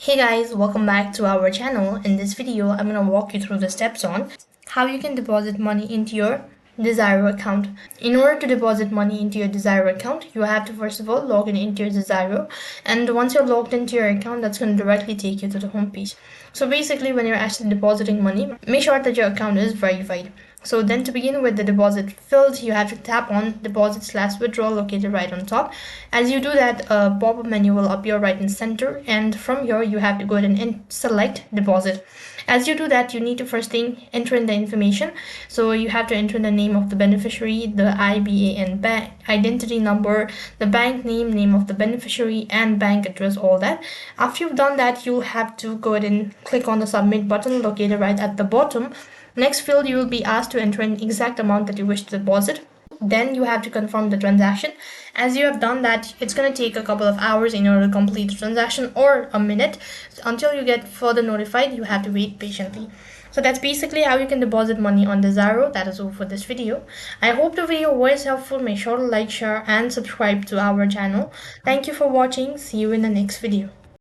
Hey guys, welcome back to our channel. In this video, I'm going to walk you through the steps on how you can deposit money into your Degiro account. In order to deposit money into your Degiro account, you have to first of all log in into your Degiro, and once you're logged into your account, that's going to directly take you to the home page. So basically, when you're actually depositing money, make sure that your account is verified. So then to begin with the deposit field, you have to tap on deposit/withdrawal located right on top. As you do that, a pop-up menu will appear right in center, and from here you have to go ahead and select deposit. As you do that, you need to first thing enter in the information. So you have to enter the name of the beneficiary, the IBAN bank identity number, the bank name, name of the beneficiary, and bank address, all that. After you've done that, you'll have to go ahead and click on the submit button located right at the bottom. Next field, you will be asked to enter an exact amount that you wish to deposit. Then you have to confirm the transaction. As you have done that, it's going to take a couple of hours in order to complete the transaction, or a minute. Until you get further notified, you have to wait patiently. So that's basically how you can deposit money on Degiro. That is all for this video. I hope the video was helpful. Make sure to like, share, and subscribe to our channel. Thank you for watching. See you in the next video.